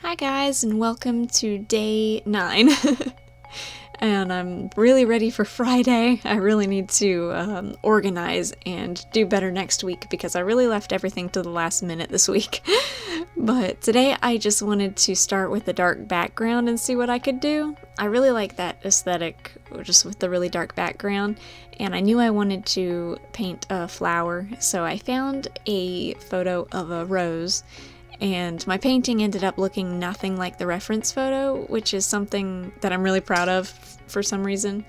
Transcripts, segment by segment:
Hi guys, and welcome to day 9. And I'm really ready for Friday. I really need to organize and do better next week because I really left everything to the last minute this week. But today I just wanted to start with a dark background and see what I could do. I really like that aesthetic, just with the really dark background, and I knew I wanted to paint a flower, so I found a photo of a rose. And my painting ended up looking nothing like the reference photo, which is something that I'm really proud of for some reason.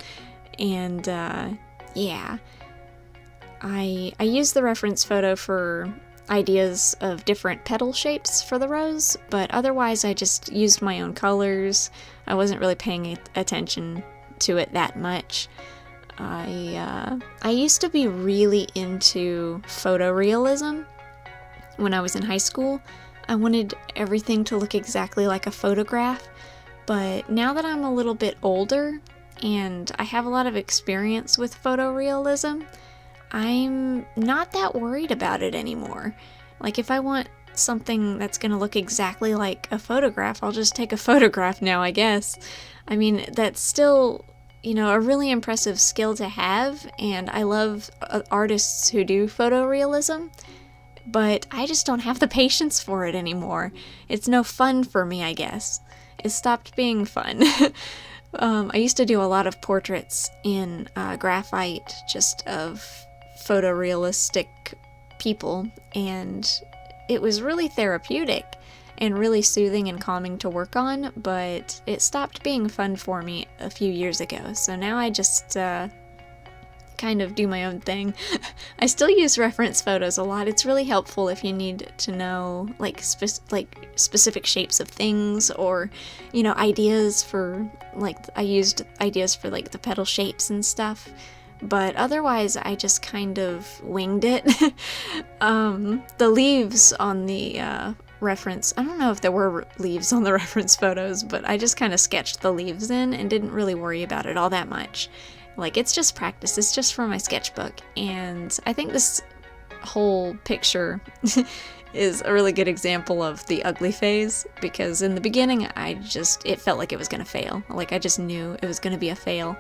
And yeah, I used the reference photo for ideas of different petal shapes for the rose, but otherwise I just used my own colors. I wasn't really paying attention to it that much. I used to be really into photorealism when I was in high school. I wanted everything to look exactly like a photograph, but now that I'm a little bit older and I have a lot of experience with photorealism, I'm not that worried about it anymore. Like, if I want something that's going to look exactly like a photograph, I'll just take a photograph now, I guess. I mean, that's still, a really impressive skill to have, and I love artists who do photorealism. But I just don't have the patience for it anymore. It's no fun for me, I guess. It stopped being fun. I used to do a lot of portraits in graphite, just of photorealistic people, and it was really therapeutic and really soothing and calming to work on, but it stopped being fun for me a few years ago, so now I just kind of do my own thing. I still use reference photos a lot. It's really helpful if you need to know specific shapes of things, or ideas for, I used ideas for the petal shapes and stuff, but otherwise I just kind of winged it. The leaves on the reference, I don't know if there were leaves on the reference photos, but I just kind of sketched the leaves in and didn't really worry about it all that much. It's just practice. It's just for my sketchbook. And I think this whole picture is a really good example of the ugly phase, because in the beginning, it felt like it was going to fail. I just knew it was going to be a fail.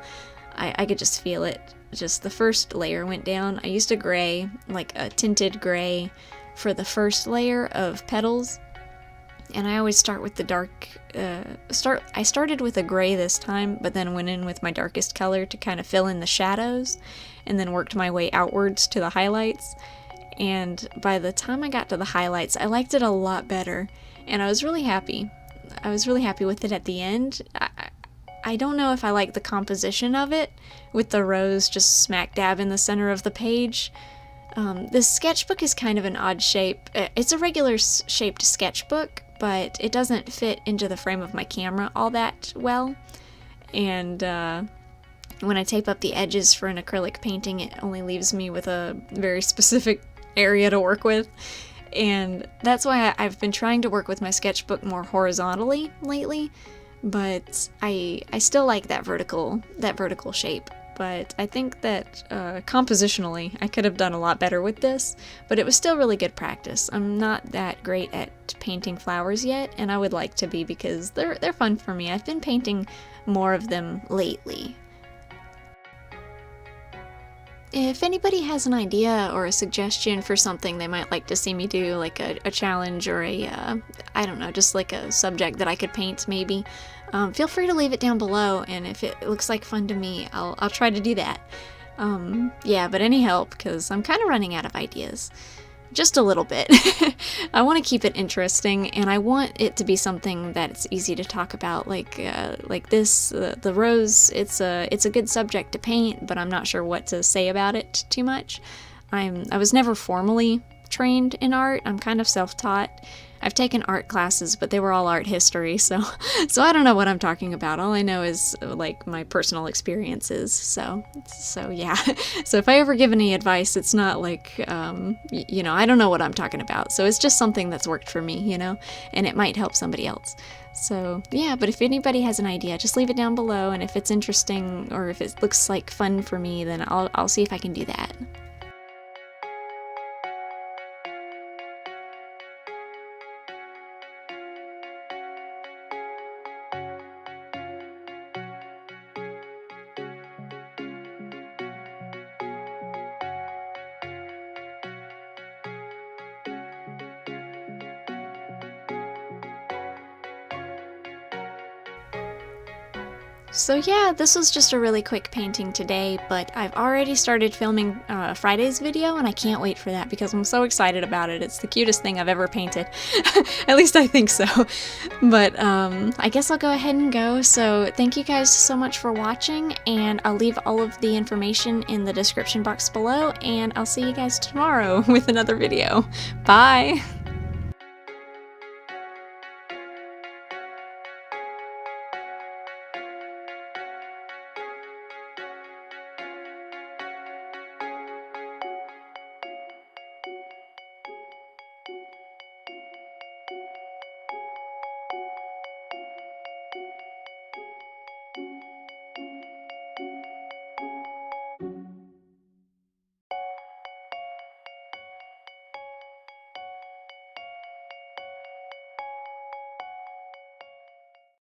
I could just feel it. Just the first layer went down. I used a gray, a tinted gray, for the first layer of petals. And I always start with the dark, I started with a gray this time, but then went in with my darkest color to kind of fill in the shadows, and then worked my way outwards to the highlights. And by the time I got to the highlights, I liked it a lot better, and I was really happy. I was really happy with it at the end. I don't know if I like the composition of it, with the rose just smack dab in the center of the page. This sketchbook is kind of an odd shape. It's a regular shaped sketchbook, but it doesn't fit into the frame of my camera all that well. And when I tape up the edges for an acrylic painting, it only leaves me with a very specific area to work with. And that's why I've been trying to work with my sketchbook more horizontally lately, but I still like that vertical shape. But I think that compositionally I could have done a lot better with this, but it was still really good practice. I'm not that great at painting flowers yet, and I would like to be, because they're fun for me. I've been painting more of them lately. If anybody has an idea or a suggestion for something they might like to see me do, like a challenge or I don't know, just like a subject that I could paint maybe, feel free to leave it down below, and if it looks like fun to me, I'll try to do that. Yeah, but any help, because I'm kind of running out of ideas. Just a little bit. I want to keep it interesting, and I want it to be something that's easy to talk about, like this, the rose. It's a good subject to paint, but I'm not sure what to say about it too much. I was never formally trained in art. I'm kind of self-taught. I've taken art classes, but they were all art history, so I don't know what I'm talking about. All I know is my personal experiences. So yeah. So if I ever give any advice, it's not I don't know what I'm talking about. So it's just something that's worked for me, and it might help somebody else. So yeah, but if anybody has an idea, just leave it down below, and if it's interesting or if it looks like fun for me, then I'll see if I can do that. So yeah, this was just a really quick painting today, but I've already started filming Friday's video, and I can't wait for that because I'm so excited about it. It's the cutest thing I've ever painted. At least I think so. But I guess I'll go ahead and go. So thank you guys so much for watching, and I'll leave all of the information in the description box below, and I'll see you guys tomorrow with another video. Bye!